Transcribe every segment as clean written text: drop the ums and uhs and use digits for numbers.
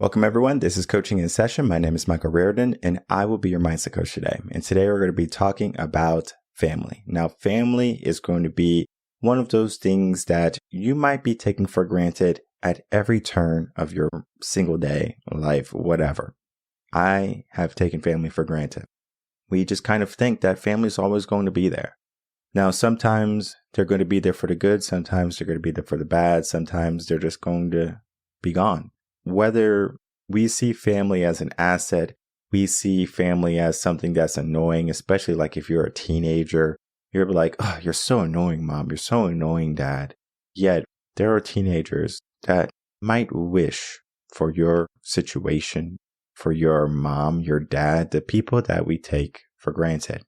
Welcome, everyone. This is Coaching in Session. My name is Michael Reardon, and I will be your mindset coach today. And today we're going to be talking about family. Now, family is going to be one of those things that you might be taking for granted at every turn of your single day, life, whatever. I have taken family for granted. We just kind of think that family is always going to be there. Now, sometimes they're going to be there for the good. Sometimes they're going to be there for the bad. Sometimes they're just going to be gone. Whether we see family as an asset, we see family as something that's annoying, especially like if you're a teenager, you're like, oh, you're so annoying, mom. You're so annoying, dad. Yet there are teenagers that might wish for your situation, for your mom, your dad, the people that we take for granted.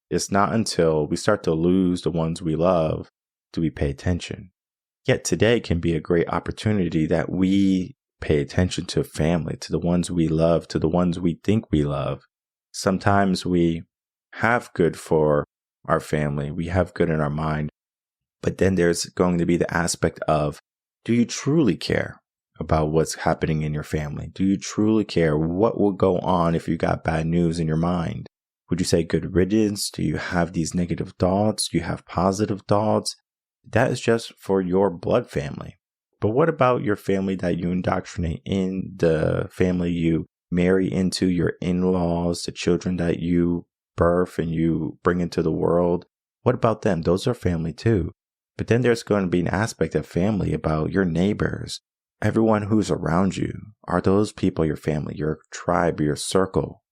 It's not until we start to lose the ones we love do we pay attention. Yet today can be a great opportunity that we pay attention to family, to the ones we love, to the ones we think we love. Sometimes we have good for our family. We have good in our mind. But then there's going to be the aspect of, do you truly care about what's happening in your family? Do you truly care what will go on if you got bad news in your mind? Would you say good riddance? Do you have these negative thoughts? Do you have positive thoughts? That is just for your blood family. But what about your family that you indoctrinate in, the family you marry into, your in-laws, the children that you birth and you bring into the world? What about them? Those are family too. But then there's going to be an aspect of family about your neighbors, everyone who's around you. Are those people your family, your tribe, your circle?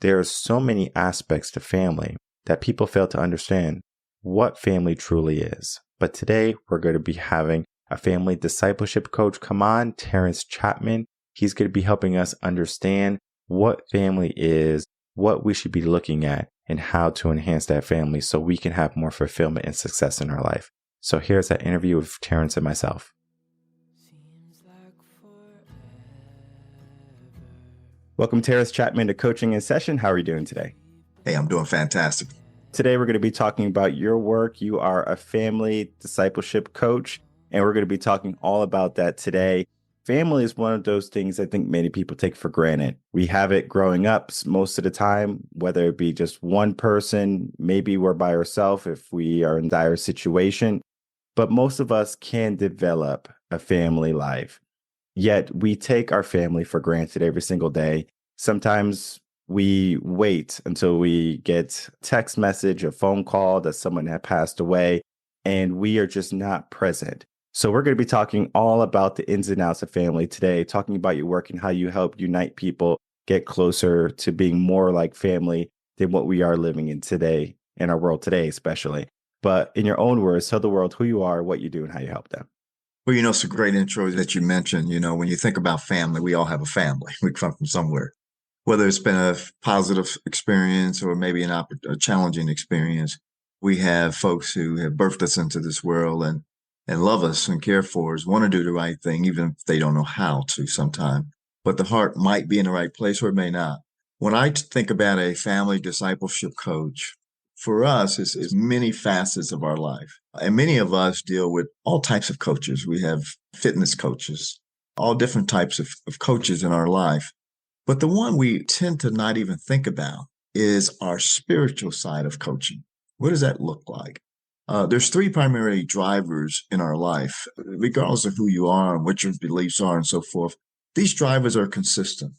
There are so many aspects to family that people fail to understand what family truly is. But today we're going to be having a family discipleship coach come on, Terence Chatmon. He's going to be helping us understand what family is, what we should be looking at, and how to enhance that family so we can have more fulfillment and success in our life. So here's that interview with Terence and myself. Welcome, Terence Chatmon, to Coaching in Session. How are you doing today? Hey, I'm doing fantastic. Today, we're going to be talking about your work. You are a family discipleship coach, and we're going to be talking all about that today. Family is one of those things I think many people take for granted. We have it growing up most of the time, whether it be just one person, maybe we're by ourselves if we are in a dire situation, but most of us can develop a family life. Yet we take our family for granted every single day. Sometimes we wait until we get a text message, a phone call that someone had passed away, and we are just not present. So we're going to be talking all about the ins and outs of family today, talking about your work and how you help unite people get closer to being more like family than what we are living in today, in our world today, especially. But in your own words, tell the world who you are, what you do, and how you help them. Well, it's a great intro that you mentioned. When you think about family, we all have a family. We come from somewhere, whether it's been a positive experience or maybe a challenging experience. We have folks who have birthed us into this world and love us and care for us, want to do the right thing, even if they don't know how to sometimes. But the heart might be in the right place or it may not. When I think about a family discipleship coach, for us, it's many facets of our life. And many of us deal with all types of coaches. We have fitness coaches, all different types of coaches in our life. But the one we tend to not even think about is our spiritual side of coaching. What does that look like? There's three primary drivers in our life, regardless of who you are and what your beliefs are and so forth. These drivers are consistent.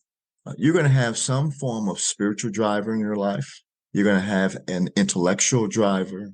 You're going to have some form of spiritual driver in your life. You're going to have an intellectual driver,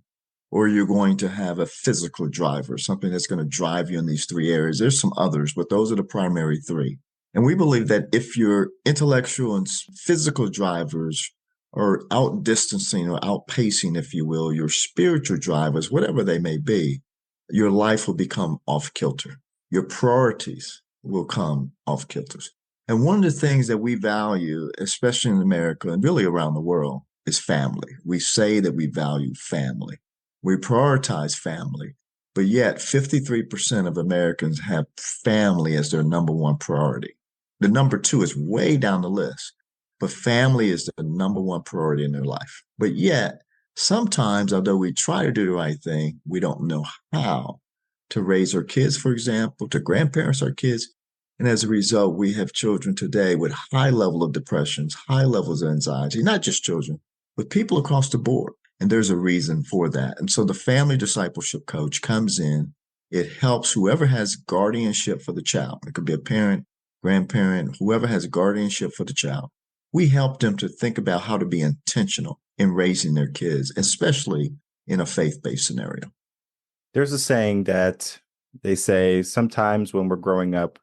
or you're going to have a physical driver, something that's going to drive you in these three areas. There's some others, but those are the primary three. And we believe that if your intellectual and physical drivers are outdistancing or outpacing, if you will, your spiritual drivers, whatever they may be, your life will become off kilter. Your priorities will come off kilter. And one of the things that we value, especially in America and really around the world, is family. We say that we value family. We prioritize family, but yet 53% of Americans have family as their number one priority. The number two is way down the list, but family is the number one priority in their life. But yet, sometimes, although we try to do the right thing, we don't know how to raise our kids, for example, to grandparents our kids. And as a result, we have children today with high level of depressions, high levels of anxiety, not just children, but people across the board. And there's a reason for that. And so the family discipleship coach comes in. It helps whoever has guardianship for the child. It could be a parent, grandparent, whoever has guardianship for the child. We help them to think about how to be intentional in raising their kids, especially in a faith-based scenario. There's a saying that they say sometimes when we're growing up,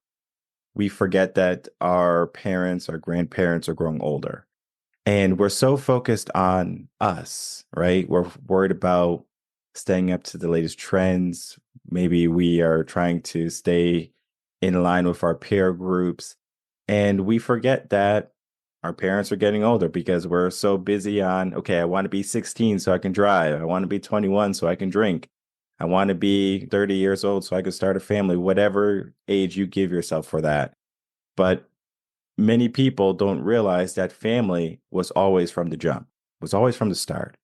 we forget that our parents, our grandparents are growing older. And we're so focused on us, right? We're worried about staying up to the latest trends. Maybe we are trying to stay in line with our peer groups. And we forget that our parents are getting older because we're so busy on, okay, I want to be 16 so I can drive. I want to be 21 so I can drink. I want to be 30 years old so I can start a family, whatever age you give yourself for that. But many people don't realize that family was always from the jump, was always from the start.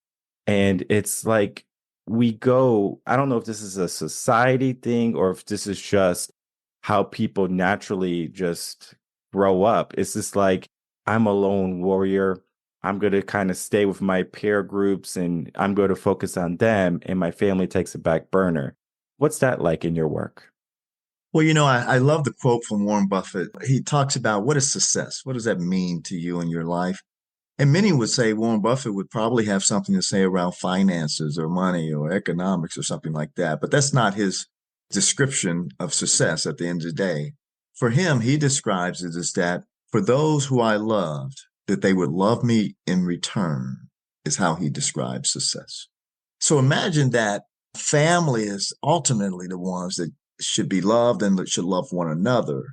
And it's like I don't know if this is a society thing or if this is just how people naturally just grow up. It's just like, I'm a lone warrior. I'm going to kind of stay with my peer groups and I'm going to focus on them, and my family takes a back burner. What's that like in your work? Well, I love the quote from Warren Buffett. He talks about what is success? What does that mean to you in your life? And many would say Warren Buffett would probably have something to say around finances or money or economics or something like that. But that's not his description of success at the end of the day. For him, he describes it as that for those who I loved, that they would love me in return, is how he describes success. So imagine that family is ultimately the ones that should be loved and that should love one another.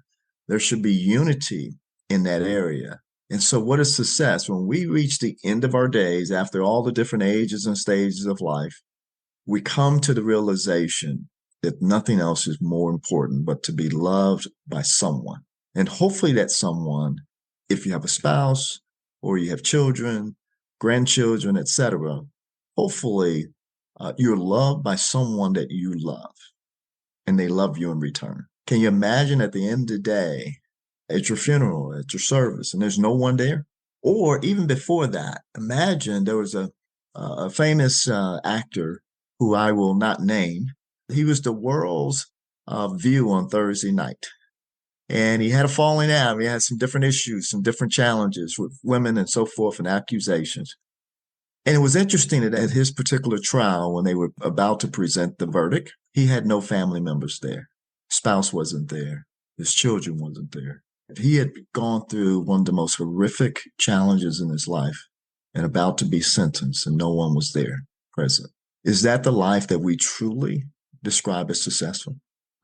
There should be unity in that area. And so, what is success? When we reach the end of our days, after all the different ages and stages of life, we come to the realization that nothing else is more important but to be loved by someone. And hopefully, that someone, if you have a spouse or you have children, grandchildren, etc., hopefully you're loved by someone that you love and they love you in return. Can you imagine at the end of the day, at your funeral, at your service, and there's no one there? Or even before that, imagine there was a famous actor who I will not name. He was the world's view on Thursday night. And he had a falling out. He had some different issues, some different challenges with women and so forth and accusations. And it was interesting that at his particular trial, when they were about to present the verdict, he had no family members there. Spouse wasn't there. His children wasn't there. He had gone through one of the most horrific challenges in his life and about to be sentenced, and no one was there present. Is that the life that we truly describe as successful?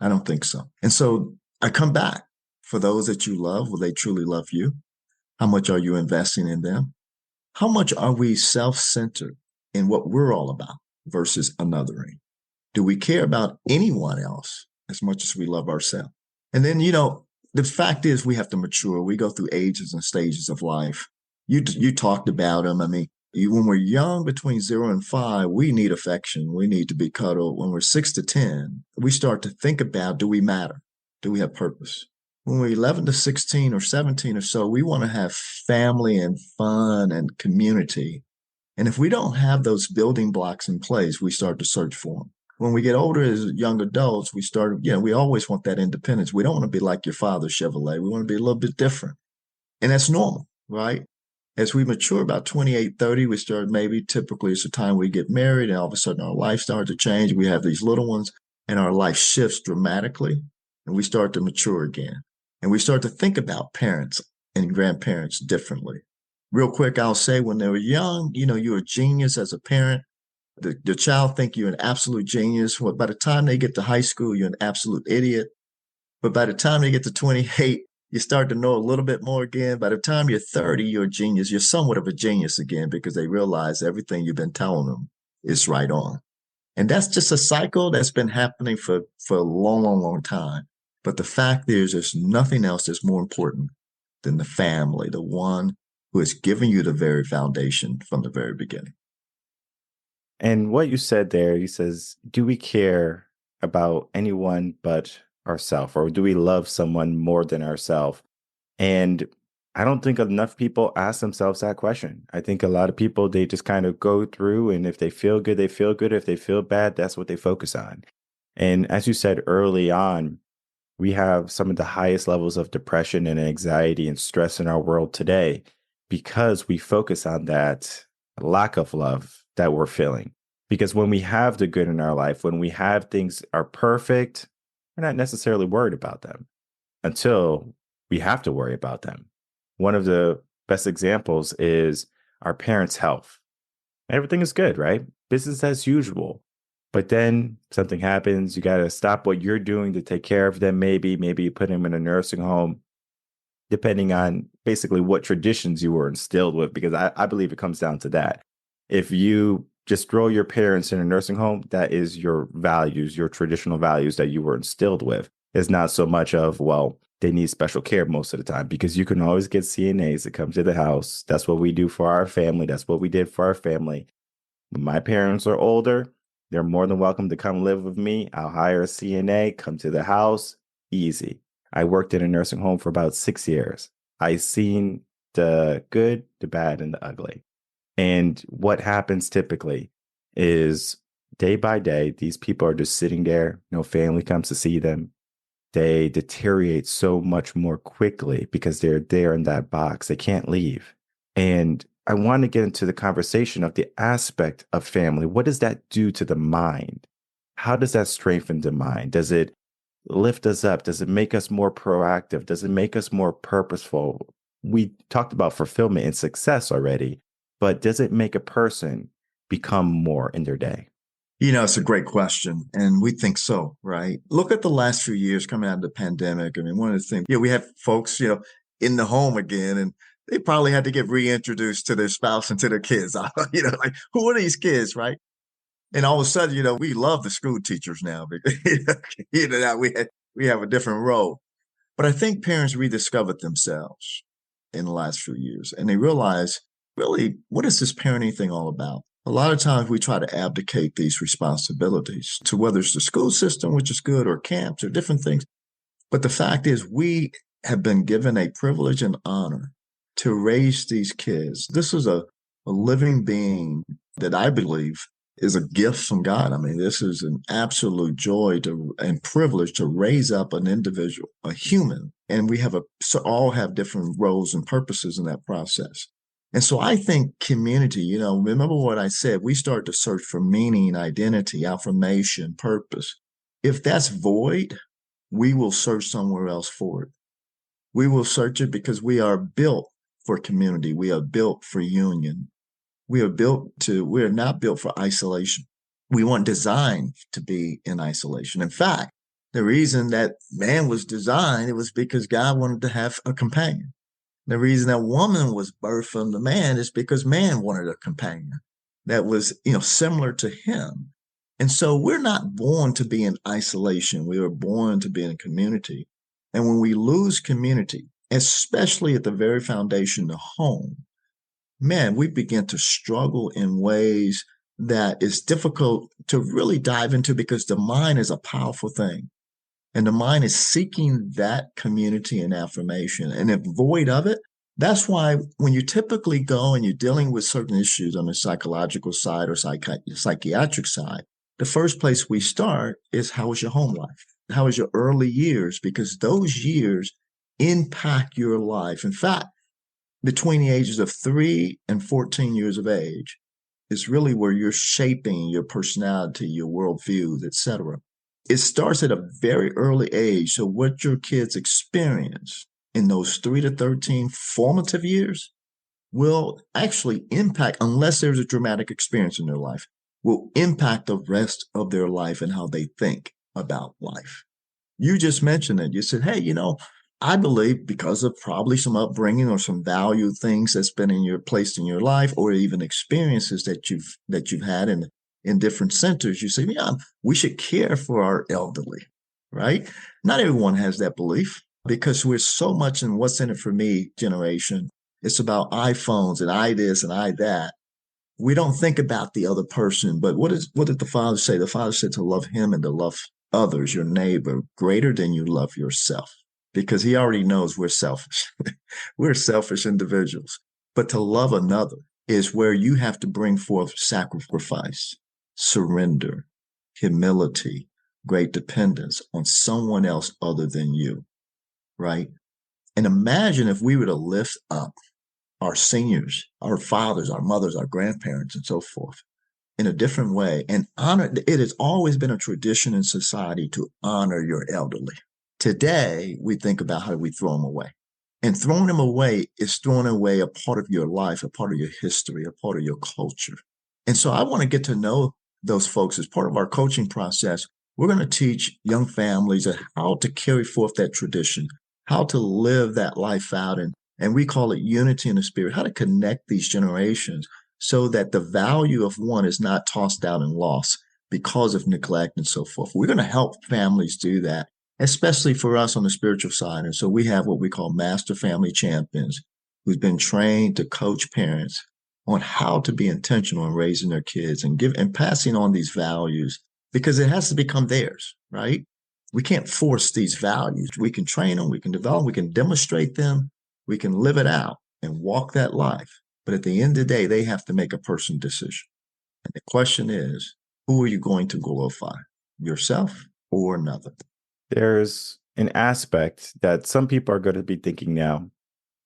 I don't think so. And so I come back. For those that you love, will they truly love you? How much are you investing in them? How much are we self-centered in what we're all about versus anothering? Do we care about anyone else as much as we love ourselves? And then, the fact is we have to mature. We go through ages and stages of life. You talked about them. I mean, when we're young, between 0 and 5, we need affection. We need to be cuddled. When we're 6 to 10, we start to think about, do we matter? Do we have purpose? When we're 11 to 16 or 17 or so, we want to have family and fun and community. And if we don't have those building blocks in place, we start to search for them. When we get older as young adults, we always want that independence. We don't want to be like your father, Chevrolet. We want to be a little bit different. And that's normal, right? As we mature about 28, 30, we start typically it's the time we get married and all of a sudden our life starts to change. We have these little ones and our life shifts dramatically and we start to mature again. And we start to think about parents and grandparents differently. Real quick, I'll say when they were young, you're a genius as a parent. The child think you're an absolute genius. Well, by the time they get to high school, you're an absolute idiot. But by the time they get to 28, you start to know a little bit more again. By the time you're 30, you're a genius. You're somewhat of a genius again because they realize everything you've been telling them is right on. And that's just a cycle that's been happening for a long, long, long time. But the fact is, there's nothing else that's more important than the family, the one who has given you the very foundation from the very beginning. And what you said there, he says, do we care about anyone but ourselves, or do we love someone more than ourselves? And I don't think enough people ask themselves that question. I think a lot of people, they just kind of go through, and if they feel good, they feel good. If they feel bad, that's what they focus on. And as you said early on, we have some of the highest levels of depression and anxiety and stress in our world today because we focus on that lack of love that we're feeling. Because when we have the good in our life, when we have things are perfect, we're not necessarily worried about them until we have to worry about them. One of the best examples is our parents' health. Everything is good, right? Business as usual. But then something happens, you got to stop what you're doing to take care of them. Maybe you put them in a nursing home, depending on basically what traditions you were instilled with, because I believe it comes down to that. If you just throw your parents in a nursing home, that is your values, your traditional values that you were instilled with. It's not so much of, well, they need special care most of the time, because you can always get CNAs to come to the house. That's what we do for our family. That's what we did for our family. When my parents are older, they're more than welcome to come live with me. I'll hire a CNA, come to the house, easy. I worked in a nursing home for about 6 years. I seen the good, the bad, and the ugly. And what happens typically is day by day, these people are just sitting there. No family comes to see them. They deteriorate so much more quickly because they're there in that box. They can't leave. And I want to get into the conversation of the aspect of family. What does that do to the mind? How does that strengthen the mind? Does it lift us up? Does it make us more proactive? Does it make us more purposeful? We talked about fulfillment and success already, but does it make a person become more in their day? It's a great question. And we think so, right? Look at the last few years coming out of the pandemic. I mean, one of the things, we have folks, in the home again, and they probably had to get reintroduced to their spouse and to their kids. Like, who are these kids, right? And all of a sudden, we love the school teachers now because, now we have a different role. But I think parents rediscovered themselves in the last few years, and they realize, really, what is this parenting thing all about? A lot of times we try to abdicate these responsibilities to whether it's the school system, which is good, or camps or different things. But the fact is, we have been given a privilege and honor to raise these kids. This is a living being that I believe is a gift from God. I mean, this is an absolute joy and privilege to raise up an individual, a human. And we all have different roles and purposes in that process. And so I think community, remember what I said, we start to search for meaning, identity, affirmation, purpose. If that's void, we will search somewhere else for it. We will search it because we are built for community. We are built for union. We are not built for isolation. We weren't designed to be in isolation. In fact, the reason that man was designed, it was because God wanted to have a companion. The reason that woman was birthed from the man is because man wanted a companion that was, similar to him. And so we're not born to be in isolation. We were born to be in community. And when we lose community, especially at the very foundation, the home, man, we begin to struggle in ways that is difficult to really dive into because the mind is a powerful thing. And the mind is seeking that community and affirmation. And if void of it, that's why when you typically go and you're dealing with certain issues on the psychological side or psychiatric side, the first place we start is, how was your home life? How was your early years? Because those years impact your life. In fact, between the ages of 3 and 14 years of age is really where you're shaping your personality, your worldviews, etc. It starts at a very early age. So what your kids experience in those 3 to 13 formative years will actually impact, unless there's a dramatic experience in their life, will impact the rest of their life and how they think about life. You just mentioned it. You said, hey, I believe because of probably some upbringing or some value things that's been placed in your life, or even experiences that you've had in different centers, you say, yeah, we should care for our elderly, right? Not everyone has that belief because we're so much in what's in it for me generation. It's about iPhones and I this and I that. We don't think about the other person. But what did the Father say? The Father said to love him and to love others, your neighbor, greater than you love yourself, because he already knows we're selfish. We're selfish individuals. But to love another is where you have to bring forth sacrifice, surrender, humility, great dependence on someone else other than you, right? And imagine if we were to lift up our seniors, our fathers, our mothers, our grandparents, and so forth in a different way and honor. It has always been a tradition in society to honor your elderly. Today, we think about how do we throw them away. And throwing them away is throwing away a part of your life, a part of your history, a part of your culture. And so I want to get to know those folks as part of our coaching process. We're going to teach young families how to carry forth that tradition, how to live that life out. And we call it unity in the spirit, how to connect these generations so that the value of one is not tossed out and lost because of neglect and so forth. We're going to help families do that, especially for us on the spiritual side. And so we have what we call master family champions who's been trained to coach parents on how to be intentional in raising their kids and passing on these values because it has to become theirs, right? We can't force these values. We can train them, we can develop, we can demonstrate them, we can live it out and walk that life. But at the end of the day, they have to make a personal decision. And the question is, who are you going to glorify, yourself or another? There's an aspect that some people are going to be thinking now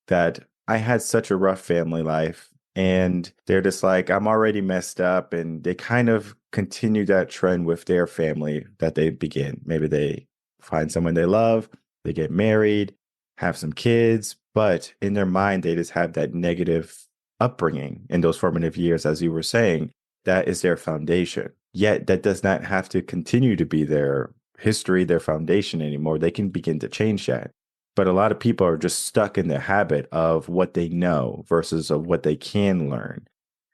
that I had such a rough family life and they're just like, I'm already messed up. And they kind of continue that trend with their family that they begin. Maybe they find someone they love, they get married, have some kids, but in their mind, they just have that negative upbringing in those formative years, as you were saying. That is their foundation. Yet that does not have to continue to be their history, their foundation anymore. They can begin to change that. But a lot of people are just stuck in the habit of what they know versus of what they can learn.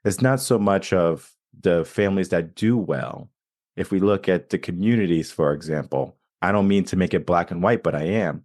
It's not so much of the families that do well. If we look at the communities, for example, I don't mean to make it black and white, but I am.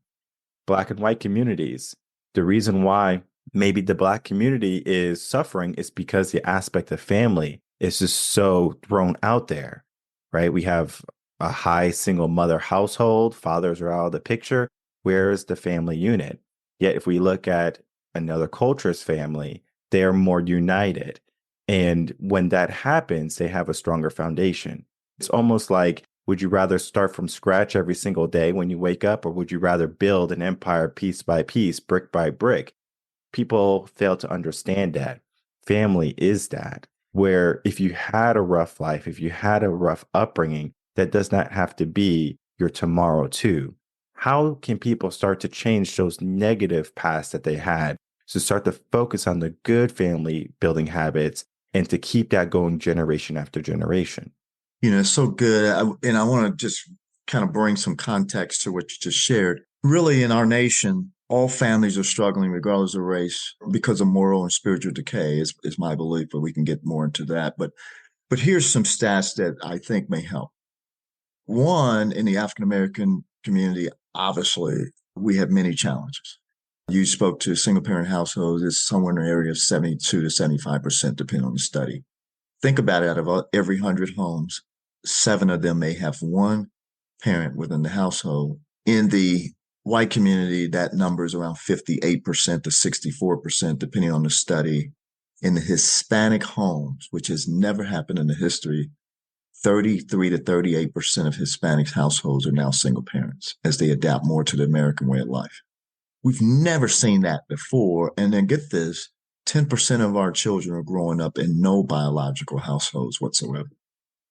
Black and white communities. The reason why maybe the Black community is suffering is because the aspect of family is just so thrown out there, right? We have a high single mother household, fathers are out of the picture. Where is the family unit? Yet if we look at another culture's family, they're more united. And when that happens, they have a stronger foundation. It's almost like, would you rather start from scratch every single day when you wake up, or would you rather build an empire piece by piece, brick by brick? People fail to understand that family is that, where if you had a rough life, if you had a rough upbringing, that does not have to be your tomorrow too. How can people start to change those negative pasts that they had to start to focus on the good family building habits and to keep that going generation after generation? It's so good. And I want to just kind of bring some context to what you just shared. Really, in our nation, all families are struggling, regardless of race, because of moral and spiritual decay, is my belief, but we can get more into that. But here's some stats that I think may help. One, in the African American community, obviously, we have many challenges. You spoke to single parent households, it's somewhere in the area of 72 to 75%, depending on the study. Think about it, out of every 100 homes, 7 of them may have one parent within the household. In the white community, that number is around 58% to 64%, depending on the study. In the Hispanic homes, which has never happened in the history, 33 to 38% of Hispanic households are now single parents as they adapt more to the American way of life. We've never seen that before. And then get this, 10% of our children are growing up in no biological households whatsoever.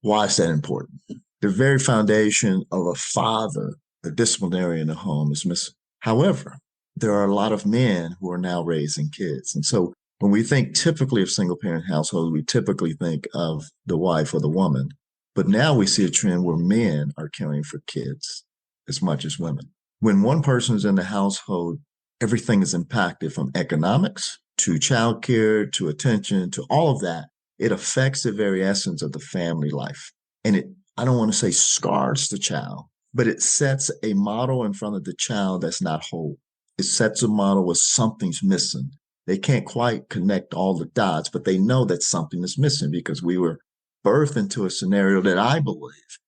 Why is that important? The very foundation of a father, a disciplinarian in the home, is missing. However, there are a lot of men who are now raising kids. And so when we think typically of single parent households, we typically think of the wife or the woman. But now we see a trend where men are caring for kids as much as women. When one person is in the household, everything is impacted from economics to childcare to attention to all of that. It affects the very essence of the family life. And I don't want to say scars the child, but it sets a model in front of the child that's not whole. It sets a model where something's missing. They can't quite connect all the dots, but they know that something is missing because we were birthed into a scenario that I believe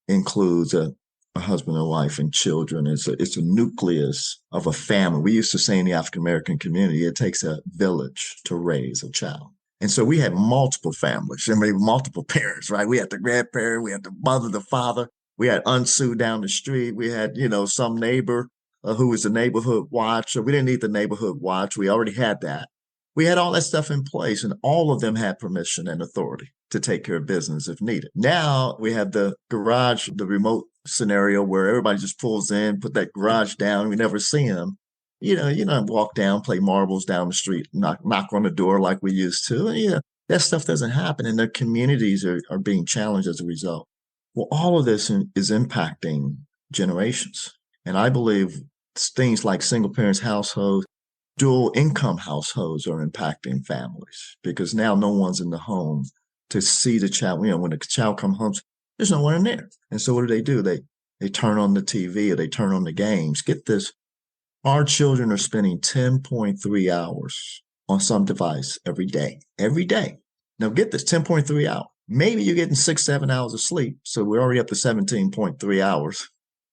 includes a a husband and wife and children. It's a nucleus of a family. We used to say in the African American community, it takes a village to raise a child. And so we had multiple families, and maybe multiple parents, right? We had the grandparent, we had the mother, the father, we had Unsu down the street, we had, some neighbor who was the neighborhood watch. So we didn't need the neighborhood watch. We already had that. We had all that stuff in place, and all of them had permission and authority to take care of business if needed. Now we have the garage, the remote scenario where everybody just pulls in, put that garage down, we never see them. You don't walk down, play marbles down the street, knock on the door like we used to. And that stuff doesn't happen, and their communities are being challenged as a result. Well, all of this is impacting generations. And I believe things like single parents households, dual income households are impacting families because now no one's in the home to see the child. When the child comes home, there's no one in there. And so what do? They turn on the TV or they turn on the games. Get this. Our children are spending 10.3 hours on some device every day. Every day. Now get this, 10.3 hours. Maybe you're getting 6-7 hours of sleep. So we're already up to 17.3 hours,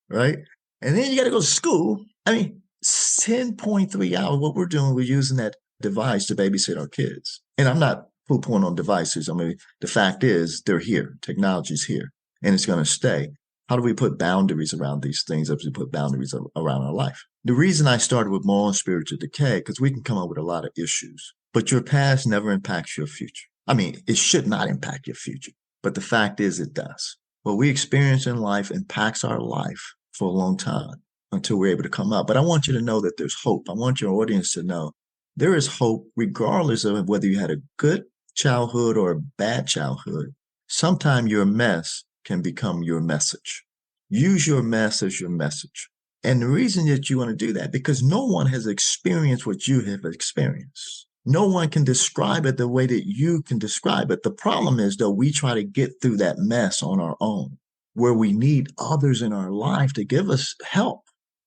right? And then you got to go to school. 10.3 hours. What we're doing, we're using that device to babysit our kids. And I'm not poo-pooing on devices. The fact is they're here. Technology's here and it's going to stay. How do we put boundaries around these things as we put boundaries around our life? The reason I started with moral and spiritual decay, because we can come up with a lot of issues, but your past never impacts your future. It should not impact your future, but the fact is it does. What we experience in life impacts our life for a long time until we're able to come up. But I want you to know that there's hope. I want your audience to know there is hope regardless of whether you had a good childhood or a bad childhood. Sometime your mess can become your message. Use your mess as your message. And the reason that you want to do that, because no one has experienced what you have experienced. No one can describe it the way that you can describe it. The problem is, though, we try to get through that mess on our own, where we need others in our life to give us help.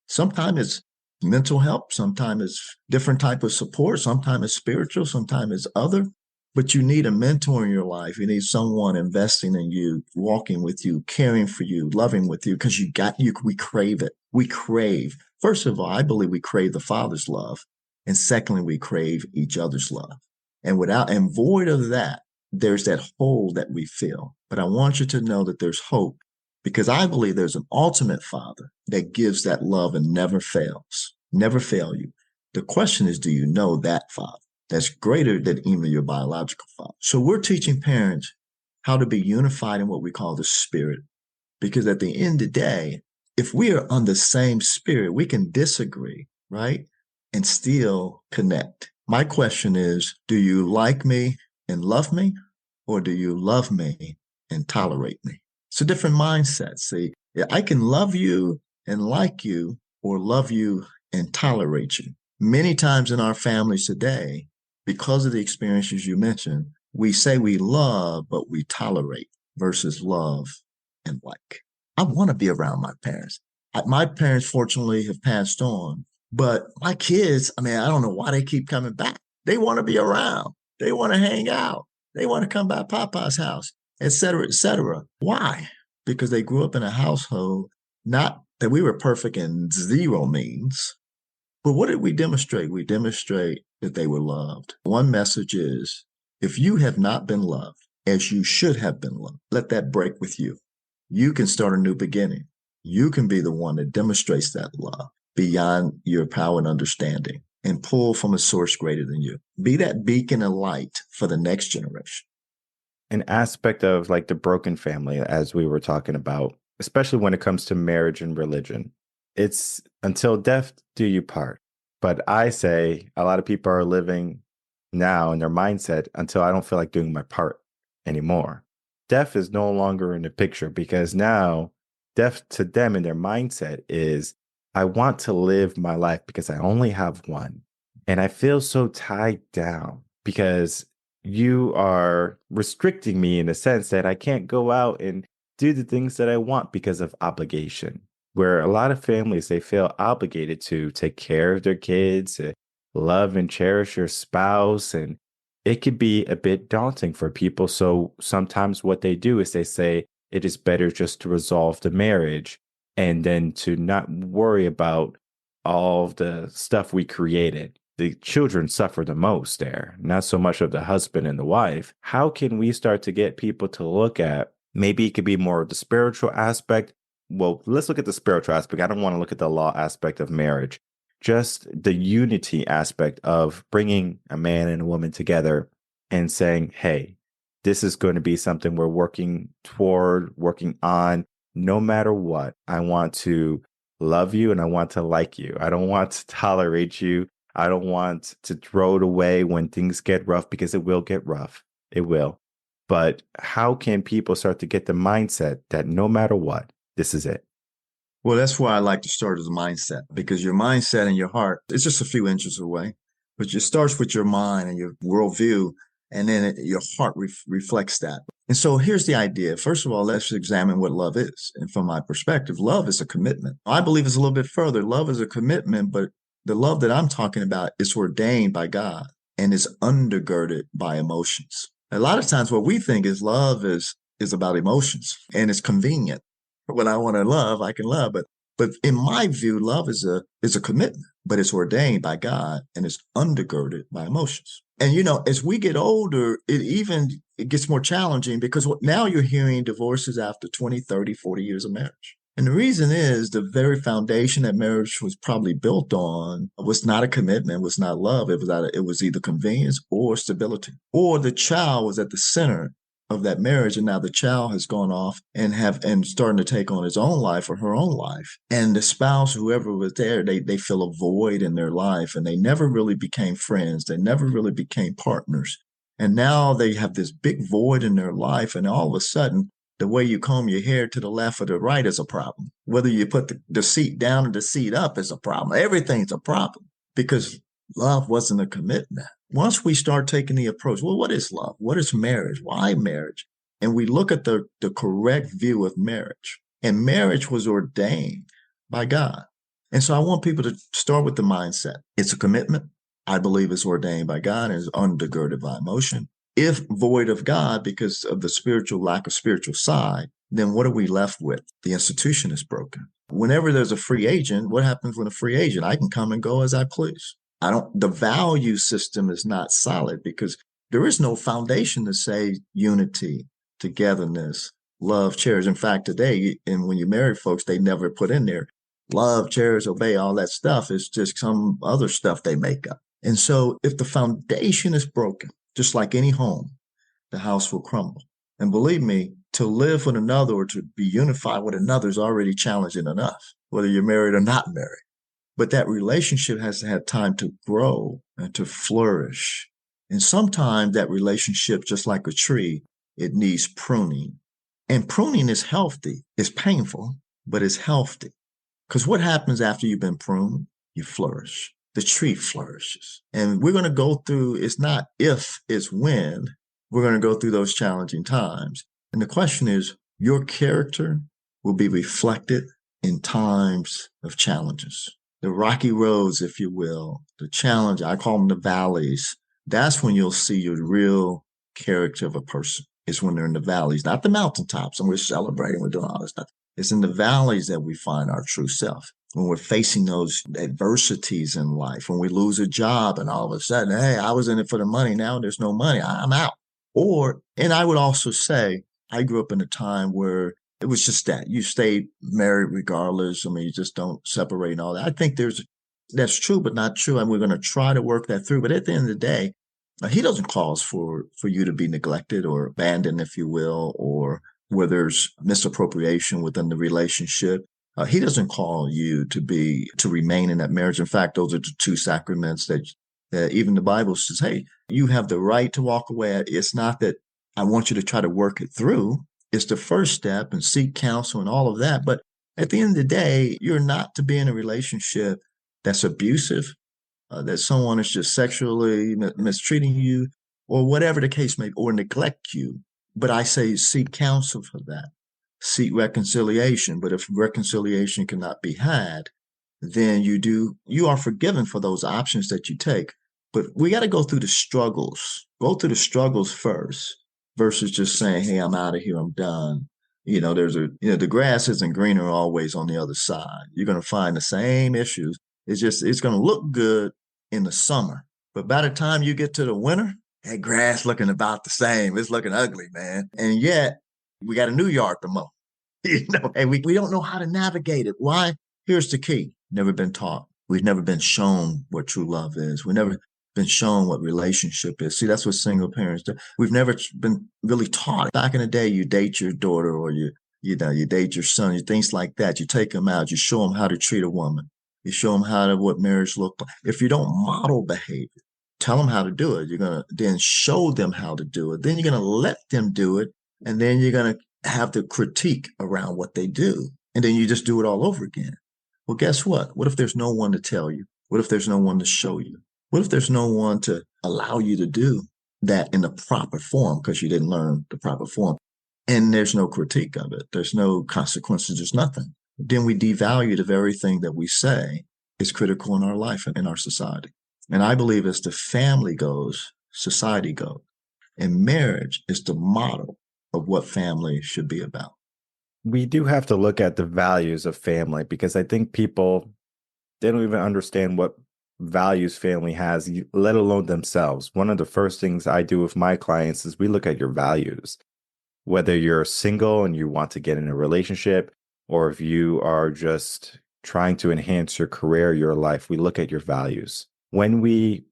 Sometimes it's mental help, sometimes it's different type of support, sometimes it's spiritual, sometimes it's other. But you need a mentor in your life. You need someone investing in you, walking with you, caring for you, loving with you, because we crave it. We crave. First of all, I believe we crave the Father's love. And secondly, we crave each other's love. And void of that, there's that hole that we feel. But I want you to know that there's hope, because I believe there's an ultimate Father that gives that love and never fails, never fail you. The question is, do you know that Father that's greater than even your biological father? So we're teaching parents how to be unified in what we call the spirit, because at the end of the day, if we are on the same spirit, we can disagree, right? And still connect. My question is, do you like me and love me, or do you love me and tolerate me? It's a different mindset. See, I can love you and like you, or love you and tolerate you. Many times in our families today, because of the experiences you mentioned, we say we love, but we tolerate versus love and like. I want to be around my parents. My parents, fortunately, have passed on, but my kids, I don't know why they keep coming back. They want to be around. They want to hang out. They want to come by Papa's house, et cetera, et cetera. Why? Because they grew up in a household, not that we were perfect in zero means, but what did we demonstrate? We demonstrate that they were loved. One message is, if you have not been loved as you should have been loved, let that break with you. You can start a new beginning. You can be the one that demonstrates that love beyond your power and understanding and pull from a source greater than you. Be that beacon of light for the next generation. An aspect of like the broken family, as we were talking about, especially when it comes to marriage and religion, it's until death do you part. But I say a lot of people are living now in their mindset until I don't feel like doing my part anymore. Death is no longer in the picture, because now death to them in their mindset is, I want to live my life because I only have one. And I feel so tied down because you are restricting me in the sense that I can't go out and do the things that I want because of obligation. Where a lot of families, they feel obligated to take care of their kids, love and cherish your spouse. And it could be a bit daunting for people. So sometimes what they do is they say it is better just to resolve the marriage and then to not worry about all of the stuff we created. The children suffer the most there, not so much of the husband and the wife. How can we start to get people to look at maybe it could be more of the spiritual aspect? Well, let's look at the spiritual aspect. I don't want to look at the law aspect of marriage, just the unity aspect of bringing a man and a woman together and saying, hey, this is going to be something we're working toward, working on. No matter what, I want to love you and I want to like you. I don't want to tolerate you. I don't want to throw it away when things get rough, because it will get rough. It will. But how can people start to get the mindset that no matter what, this is it? Well, that's why I like to start as a mindset, because your mindset and your heart is just a few inches away. But it starts with your mind and your worldview, and then your heart reflects that. And so here's the idea. First of all, let's examine what love is. And from my perspective, love is a commitment. I believe it's a little bit further. Love is a commitment, but the love that I'm talking about is ordained by God and is undergirded by emotions. A lot of times what we think is love is about emotions, and it's convenient. When I want to love, I can love. But in my view, love is a commitment, but it's ordained by God and it's undergirded by emotions. And as we get older, it gets more challenging, because now you're hearing divorces after 20, 30, 40 years of marriage. And the reason is the very foundation that marriage was probably built on was not a commitment, was not love. It was either convenience or stability, or the child was at the center of that marriage, and now the child has gone off and starting to take on his own life or her own life, and the spouse, whoever was there, they feel a void in their life, and they never really became friends, they never really became partners, and now they have this big void in their life, and all of a sudden the way you comb your hair to the left or the right is a problem. Whether you put the seat down or the seat up is a problem. Everything's a problem, because love wasn't a commitment. Once we start taking the approach, well, what is love? What is marriage? Why marriage? And we look at the correct view of marriage. And marriage was ordained by God. And so I want people to start with the mindset. It's a commitment. I believe it's ordained by God and is undergirded by emotion. If void of God because of the lack of spiritual side, then what are we left with? The institution is broken. Whenever there's a free agent, what happens when a free agent? I can come and go as I please. The value system is not solid, because there is no foundation to say unity, togetherness, love, cherish. In fact, today, and when you marry folks, they never put in there love, cherish, obey, all that stuff. It's just some other stuff they make up. And so if the foundation is broken, just like any home, the house will crumble. And believe me, to live with another or to be unified with another is already challenging enough, whether you're married or not married. But that relationship has to have time to grow and to flourish. And sometimes that relationship, just like a tree, it needs pruning. And pruning is healthy. It's painful, but it's healthy. Because what happens after you've been pruned? You flourish. The tree flourishes. And we're going to go through, it's not if, it's when we're going to go through those challenging times. And the question is, your character will be reflected in times of challenges. The rocky roads, if you will, the challenge, I call them the valleys. That's when you'll see your real character of a person. It's when they're in the valleys, not the mountaintops, and we're celebrating, we're doing all this stuff. It's in the valleys that we find our true self. When we're facing those adversities in life, when we lose a job and all of a sudden, hey, I was in it for the money, now there's no money, I'm out. And I would also say, I grew up in a time where it was just that you stayed married regardless. I mean, you just don't separate and all that. I think that's true, but not true. And we're going to try to work that through. But at the end of the day, he doesn't cause for you to be neglected or abandoned, if you will, or where there's misappropriation within the relationship. He doesn't call you to remain in that marriage. In fact, those are the two sacraments that even the Bible says, hey, you have the right to walk away. It's not that I want you to try to work it through. It's the first step, and seek counsel and all of that. But at the end of the day, you're not to be in a relationship that's abusive, that someone is just sexually mistreating you, or whatever the case may be, or neglect you. But I say seek counsel for that. Seek reconciliation. But if reconciliation cannot be had, then you are forgiven for those options that you take. But we got to go through the struggles. Go through the struggles first, versus just saying, hey, I'm out of here, I'm done. The grass isn't greener always on the other side. You're going to find the same issues. It's going to look good in the summer. But by the time you get to the winter, that grass looking about the same. It's looking ugly, man. And yet we got a new yard to mow, and we don't know how to navigate it. Why? Here's the key. Never been taught. We've never been shown what true love is. We've never been shown what relationship is. See, that's what single parents do. We've never been really taught. Back in the day, you date your daughter or you date your son, things like that. You take them out. You show them how to treat a woman. You show them what marriage looked like. If you don't model behavior, tell them how to do it. You're going to then show them how to do it. Then you're going to let them do it. And then you're going to have the critique around what they do. And then you just do it all over again. Well, guess what? What if there's no one to tell you? What if there's no one to show you? What if there's no one to allow you to do that in the proper form because you didn't learn the proper form? And there's no critique of it. There's no consequences. There's nothing. Then we devalue the very thing that we say is critical in our life and in our society. And I believe as the family goes, society goes. And marriage is the model of what family should be about. We do have to look at the values of family because I think people, they don't even understand what values family has, let alone themselves. One of the first things I do with my clients is we look at your values. Whether you're single and you want to get in a relationship, or if you are just trying to enhance your career, your life, we look at your values. When we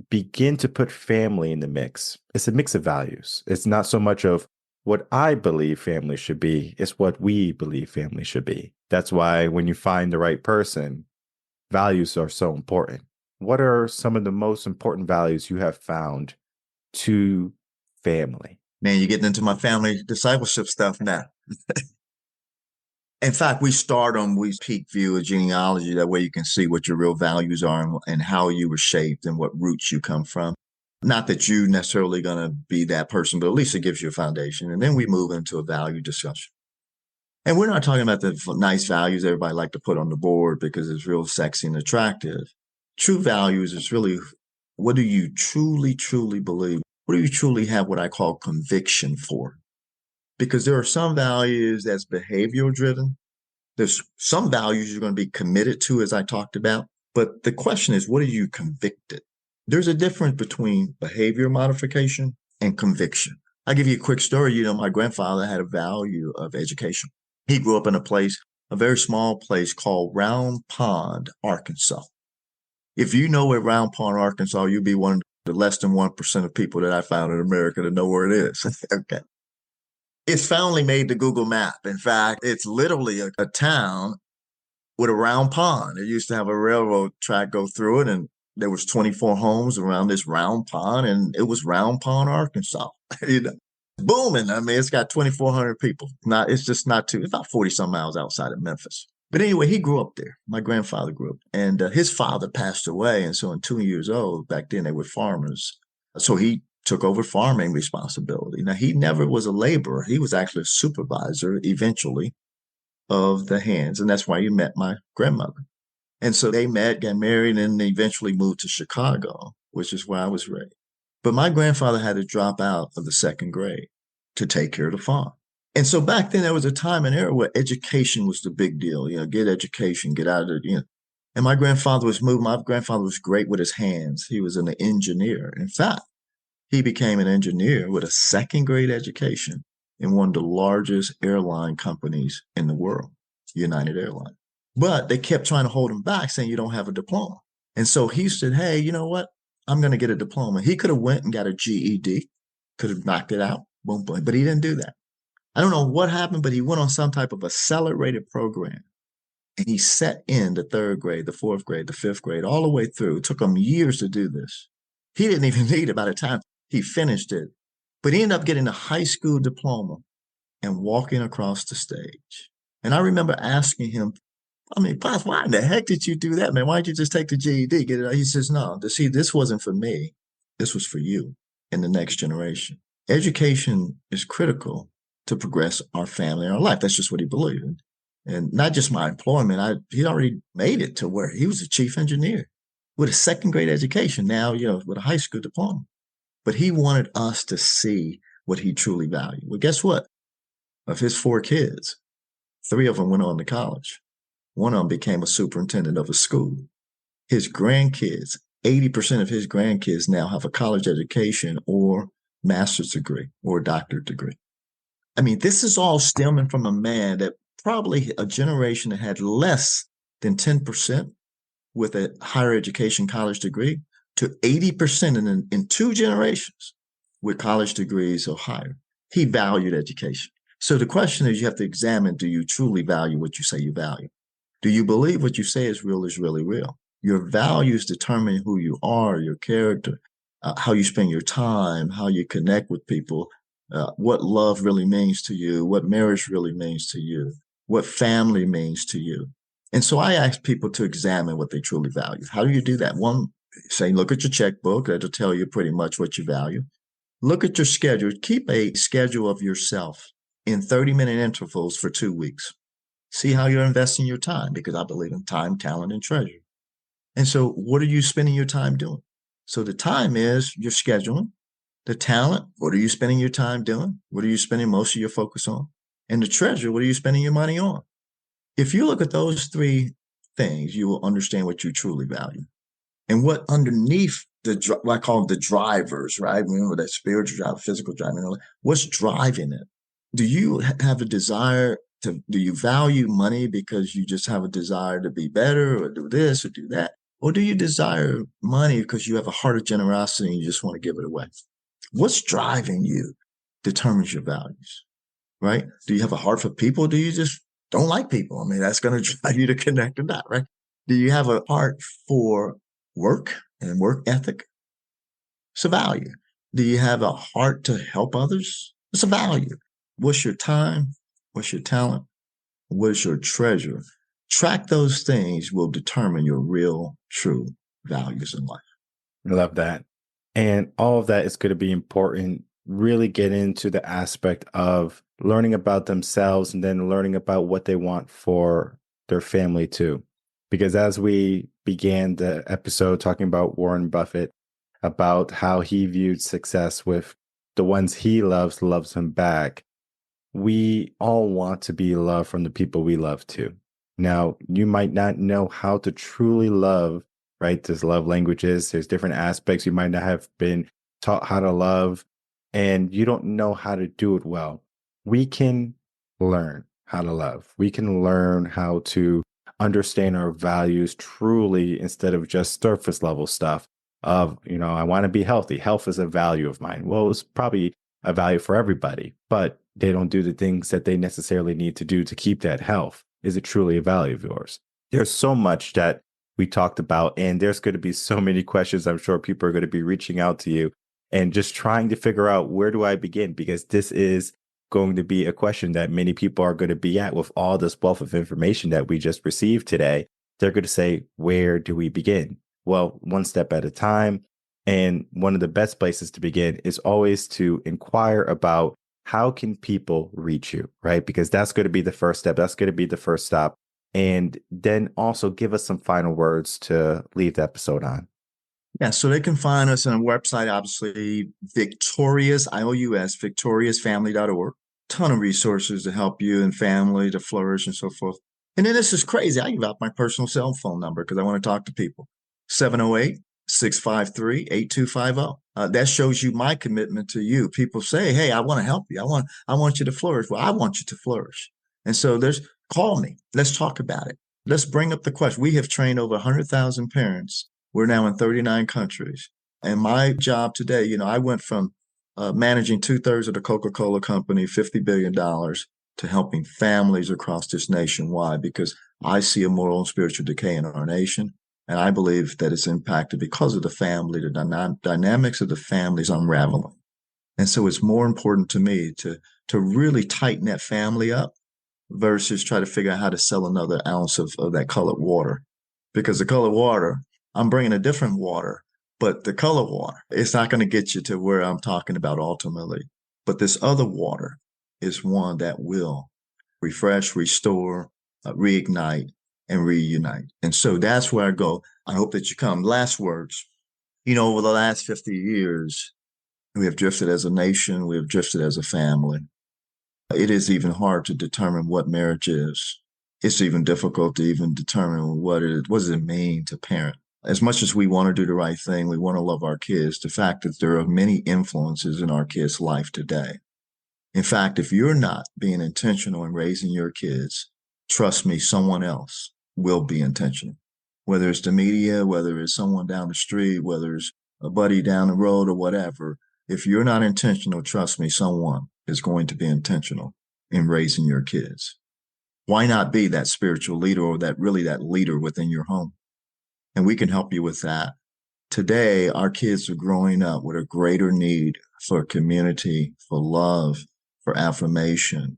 begin to put family in the mix, it's a mix of values. It's not so much of what I believe family should be, it's what we believe family should be. That's why when you find the right person, values are so important. What are some of the most important values you have found to family? Man, you're getting into my family discipleship stuff now. In fact, we peak view a genealogy. That way you can see what your real values are and how you were shaped and what roots you come from. Not that you necessarily going to be that person, but at least it gives you a foundation. And then we move into a value discussion. And we're not talking about the nice values everybody like to put on the board because it's real sexy and attractive. True values is really, what do you truly, truly believe? What do you truly have what I call conviction for? Because there are some values that's behavioral driven. There's some values you're going to be committed to, as I talked about. But the question is, what are you convicted? There's a difference between behavior modification and conviction. I'll give you a quick story. My grandfather had a value of education. He grew up in a very small place called Round Pond, Arkansas. If you know where Round Pond, Arkansas, you'll be one of the less than 1% of people that I found in America to know where it is. Okay. It's finally made the Google map. In fact, it's literally a town with a round pond. It used to have a railroad track go through it, and there was 24 homes around this round pond, and it was Round Pond, Arkansas. Booming. I mean, it's got 2,400 people. It's about 40 some miles outside of Memphis. But anyway, he grew up there. My grandfather grew up, and his father passed away. And so, in 2 years old, back then they were farmers. So he took over farming responsibility. Now, he never was a laborer. He was actually a supervisor eventually of the hands. And that's why he met my grandmother. And so they met, got married, and they eventually moved to Chicago, which is where I was raised. But my grandfather had to drop out of the second grade to take care of the farm. And so back then there was a time and era where education was the big deal. Get education, get out of it. And my grandfather was moved. My grandfather was great with his hands. He was an engineer. In fact, he became an engineer with a second grade education in one of the largest airline companies in the world, United Airlines. But they kept trying to hold him back, saying you don't have a diploma. And so he said, hey, you know what? I'm going to get a diploma. He could have went and got a GED, could have knocked it out, boom, boom, but he didn't do that. I don't know what happened, but he went on some type of accelerated program. And he set in the third grade, the fourth grade, the fifth grade, all the way through. It took him years to do this. He didn't even need it by the time he finished it. But he ended up getting a high school diploma and walking across the stage. And I remember asking him, Pops, why in the heck did you do that, man? Why didn't you just take the GED, get it out? He says, no, see, this wasn't for me. This was for you and the next generation. Education is critical to progress our family and our life. That's just what he believed in. And not just my employment. He'd already made it to where he was a chief engineer with a second grade education, now, with a high school diploma. But he wanted us to see what he truly valued. Well, guess what? of his 4 kids, 3 of them went on to college. One of them became a superintendent of a school. His grandkids, 80% of his grandkids now have a college education or master's degree or a doctorate degree. I mean, this is all stemming from a man that probably a generation that had less than 10% with a higher education college degree to 80% in 2 generations with college degrees or higher. He valued education. So the question is, you have to examine, do you truly value what you say you value? Do you believe what you say is really real? Your values determine who you are, your character, how you spend your time, how you connect with people, what love really means to you, what marriage really means to you, what family means to you. And so I ask people to examine what they truly value. How do you do that? One, say, look at your checkbook. That'll tell you pretty much what you value. Look at your schedule. Keep a schedule of yourself in 30-minute intervals for 2 weeks. See how you're investing your time, because I believe in time, talent, and treasure. And so what are you spending your time doing? So the time is your scheduling. The talent, what are you spending your time doing? What are you spending most of your focus on? And the treasure, what are you spending your money on? If you look at those 3 things, you will understand what you truly value. And what underneath what I call the drivers, right? Remember that spiritual drive, physical drive, what's driving it? Do you have a desire do you value money because you just have a desire to be better or do this or do that? Or do you desire money because you have a heart of generosity and you just want to give it away? What's driving you determines your values, right? Do you have a heart for people? Do you just don't like people? I mean, that's going to drive you to connect or not, right? Do you have a heart for work and work ethic? It's a value. Do you have a heart to help others? It's a value. What's your time? What's your talent? What's your treasure? Track those things will determine your real, true values in life. I love that. And all of that is going to be important. Really get into the aspect of learning about themselves and then learning about what they want for their family too. Because as we began the episode talking about Warren Buffett, about how he viewed success with the ones he loves him back, we all want to be loved from the people we love too. Now, you might not know how to truly love, right? There's love languages, there's different aspects. You might not have been taught how to love, and you don't know how to do it well. We can learn how to love. We can learn how to understand our values truly instead of just surface level stuff of, I want to be healthy. Health is a value of mine. Well, it's probably a value for everybody, but they don't do the things that they necessarily need to do to keep that health. Is it truly a value of yours? There's so much that we talked about, and there's going to be so many questions. I'm sure people are going to be reaching out to you and just trying to figure out, where do I begin? Because this is going to be a question that many people are going to be at with all this wealth of information that we just received today. They're going to say, where do we begin? Well, one step at a time. And one of the best places to begin is always to inquire about, how can people reach you, right? Because that's going to be the first step. That's going to be the first stop. And then also give us some final words to leave the episode on. Yeah, so they can find us on our website, obviously, Victorious, IOUS, victoriousfamily.org. Ton of resources to help you and family to flourish and so forth. And then this is crazy. I give out my personal cell phone number because I want to talk to people. 708-653-8250. That shows you my commitment to you. People say, hey, I want to help you. I want you to flourish. Well, I want you to flourish. And so call me. Let's talk about it. Let's bring up the question. We have trained over 100,000 parents. We're now in 39 countries. And my job today, I went from managing 2/3 of the Coca-Cola company, $50 billion, to helping families across this nation. Why? Because I see a moral and spiritual decay in our nation. And I believe that it's impacted because of the family, the dynamics of the families unraveling. And so it's more important to me to really tighten that family up versus try to figure out how to sell another ounce of that colored water. Because the colored water, I'm bringing a different water, but the colored water, it's not going to get you to where I'm talking about ultimately. But this other water is one that will refresh, restore, reignite, and reunite. And so that's where I go. I hope that you come. Last words. Over the last 50 years, we have drifted as a nation. We have drifted as a family. It is even hard to determine what marriage is. It's even difficult to even determine what does it mean to parent. As much as we want to do the right thing, we want to love our kids, the fact that there are many influences in our kids' life today. In fact, if you're not being intentional in raising your kids, trust me, someone else will be intentional. Whether it's the media, whether it's someone down the street, whether it's a buddy down the road or whatever, if you're not intentional, trust me, someone is going to be intentional in raising your kids. Why not be that spiritual leader or that leader within your home? And we can help you with that. Today, our kids are growing up with a greater need for community, for love, for affirmation,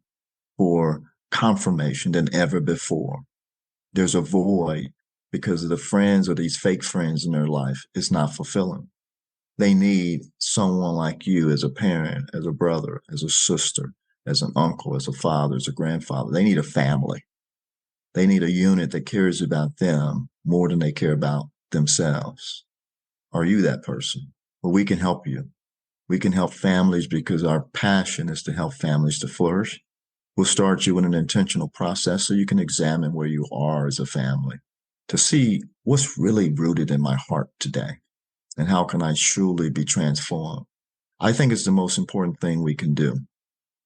for confirmation than ever before. There's a void because of the friends or these fake friends in their life is not fulfilling. They need someone like you as a parent, as a brother, as a sister, as an uncle, as a father, as a grandfather. They need a family. They need a unit that cares about them more than they care about themselves. Are you that person? Well, we can help you. We can help families because our passion is to help families to flourish. We'll start you in an intentional process so you can examine where you are as a family to see what's really rooted in my heart today and how can I truly be transformed. I think it's the most important thing we can do.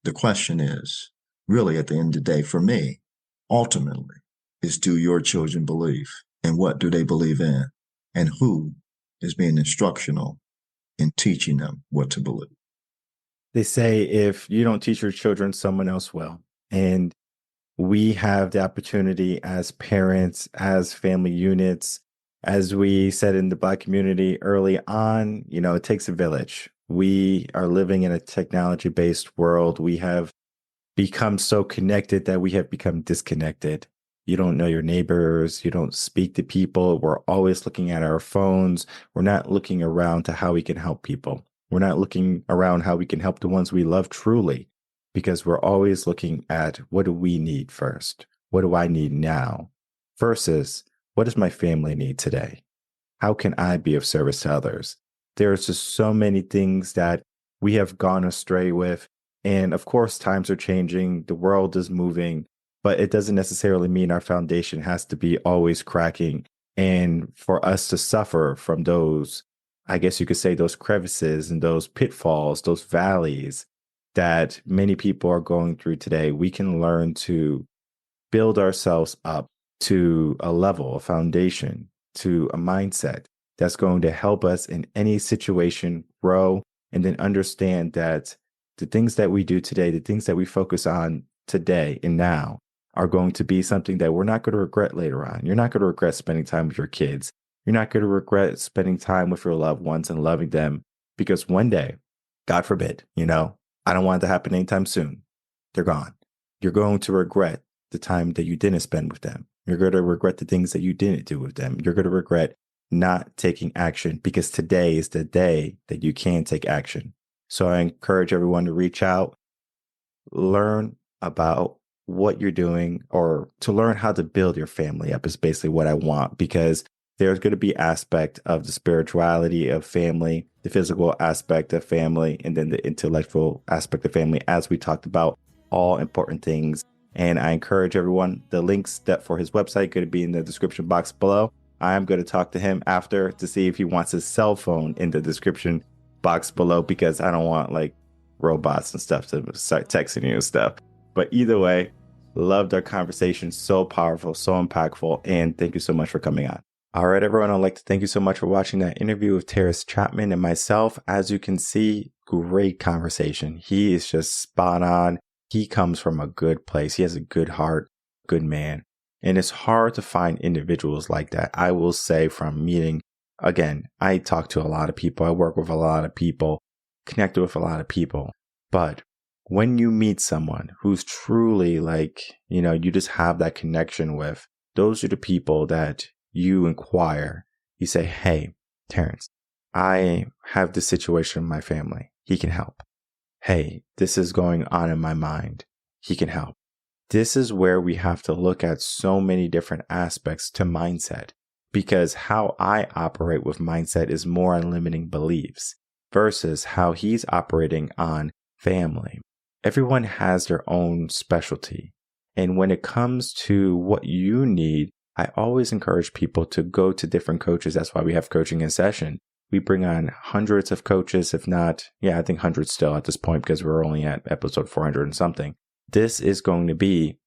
The question is, really at the end of the day, for me, ultimately, is do your children believe? And what do they believe in? And who is being instructional in teaching them what to believe? They say if you don't teach your children, someone else will. And we have the opportunity as parents, as family units, as we said in the Black community early on, it takes a village. We are living in a technology-based world. We have become so connected that we have become disconnected. You don't know your neighbors. You don't speak to people. We're always looking at our phones. We're not looking around to how we can help people. We're not looking around how we can help the ones we love truly, because we're always looking at what do we need first? What do I need now? Versus what does my family need today? How can I be of service to others? There's just so many things that we have gone astray with. And of course, times are changing. The world is moving, but it doesn't necessarily mean our foundation has to be always cracking. And for us to suffer from those, I guess you could say, those crevices and those pitfalls, those valleys that many people are going through today, we can learn to build ourselves up to a level, a foundation, to a mindset that's going to help us in any situation grow, and then understand that the things that we do today, the things that we focus on today and now are going to be something that we're not going to regret later on. You're not going to regret spending time with your kids. You're not going to regret spending time with your loved ones and loving them, because one day, God forbid, I don't want it to happen anytime soon. They're gone. You're going to regret the time that you didn't spend with them. You're going to regret the things that you didn't do with them. You're going to regret not taking action, because today is the day that you can take action. So I encourage everyone to reach out, learn about what you're doing, or to learn how to build your family up is basically what I want, because there's going to be aspect of the spirituality of family, the physical aspect of family, and then the intellectual aspect of family, as we talked about, all important things. And I encourage everyone, the links that for his website going to be in the description box below. I am going to talk to him after to see if he wants his cell phone in the description box below, because I don't want like robots and stuff to start texting you and stuff. But either way, loved our conversation. So powerful, so impactful. And thank you so much for coming on. All right, everyone, I'd like to thank you so much for watching that interview with Terence Chatmon and myself. As you can see, great conversation. He is just spot on. He comes from a good place. He has a good heart, good man. And it's hard to find individuals like that. I will say, from meeting, again, I talk to a lot of people. I work with a lot of people, connect with a lot of people. But when you meet someone who's truly like, you just have that connection with, those are the people that you inquire. You say, hey, Terence, I have this situation in my family. He can help. Hey, this is going on in my mind. He can help. This is where we have to look at so many different aspects to mindset, because how I operate with mindset is more on limiting beliefs versus how he's operating on family everyone has their own specialty. And when it comes to what you need, I always encourage people to go to different coaches. That's why we have coaching in session. We bring on hundreds of coaches, if not, I think hundreds still at this point because we're only at episode 400 and something. This is going to be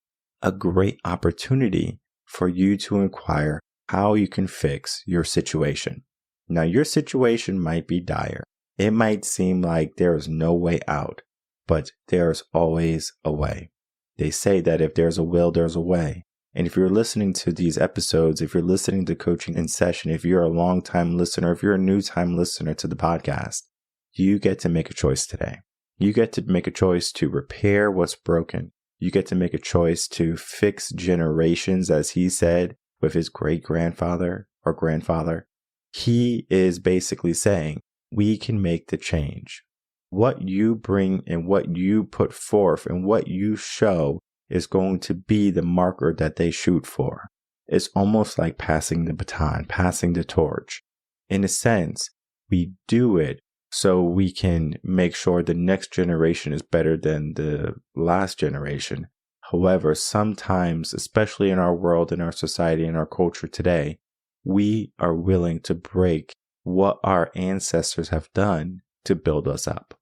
a great opportunity for you to inquire how you can fix your situation. Now, your situation might be dire. It might seem like there is no way out, but there's always a way. They say that if there's a will, there's a way. And if you're listening to these episodes, if you're listening to Coaching in Session, if you're a long-time listener, if you're a new-time listener to the podcast, you get to make a choice today. You get to make a choice to repair what's broken. You get to make a choice to fix generations, as he said with his great-grandfather or grandfather. He is basically saying, we can make the change. What you bring and what you put forth and what you show is going to be the marker that they shoot for. It's almost like passing the baton, passing the torch. In a sense, we do it so we can make sure the next generation is better than the last generation. However, sometimes, especially in our world, in our society, in our culture today, we are willing to break what our ancestors have done to build us up.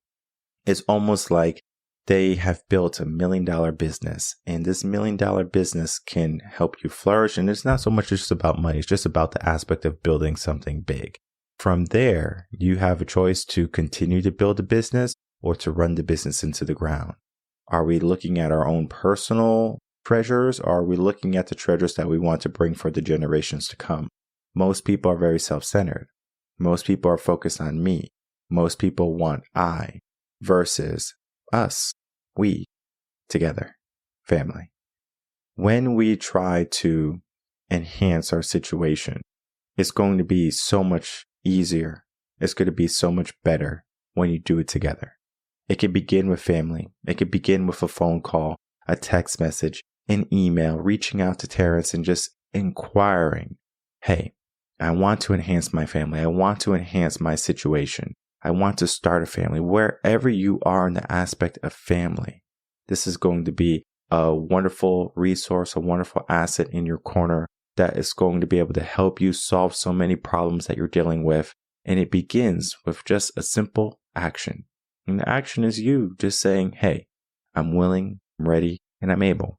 It's almost like they have built $1 million business, and this $1 million business can help you flourish. And it's not so much just about money. It's just about the aspect of building something big. From there, you have a choice to continue to build a business or to run the business into the ground. Are we looking at our own personal treasures, or are we looking at the treasures that we want to bring for the generations to come? Most people are very self-centered. Most people are focused on me. Most people want I versus us, we, together, family. When we try to enhance our situation, it's going to be so much easier. It's going to be so much better when you do it together. It can begin with family. It can begin with a phone call, a text message, an email, reaching out to Terence and just inquiring, hey, I want to enhance my family. I want to enhance my situation. I want to start a family. Wherever you are in the aspect of family, this is going to be a wonderful resource, a wonderful asset in your corner that is going to be able to help you solve so many problems that you're dealing with. And it begins with just a simple action. And the action is you just saying, hey, I'm willing, I'm ready, and I'm able.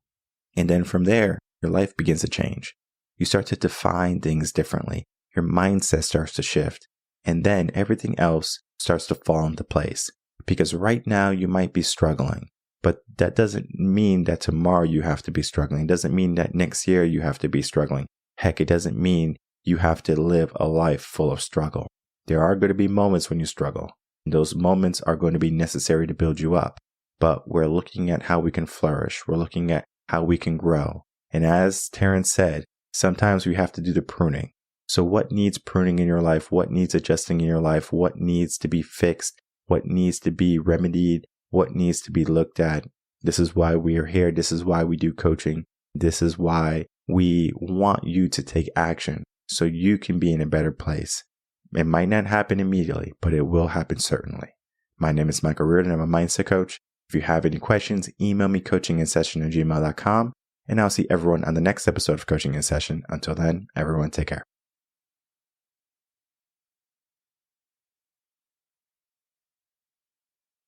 And then from there, your life begins to change. You start to define things differently. Your mindset starts to shift. And then everything else starts to fall into place. Because right now you might be struggling, but that doesn't mean that tomorrow you have to be struggling. It doesn't mean that next year you have to be struggling. Heck, it doesn't mean you have to live a life full of struggle. There are going to be moments when you struggle. And those moments are going to be necessary to build you up. But we're looking at how we can flourish. We're looking at how we can grow. And as Terence said, sometimes we have to do the pruning. So what needs pruning in your life? What needs adjusting in your life? What needs to be fixed? What needs to be remedied? What needs to be looked at? This is why we are here. This is why we do coaching. This is why we want you to take action so you can be in a better place. It might not happen immediately, but it will happen certainly. My name is Michael Reardon. I'm a mindset coach. If you have any questions, email me coachinginsession@gmail.com, and I'll see everyone on the next episode of Coaching in Session. Until then, everyone take care.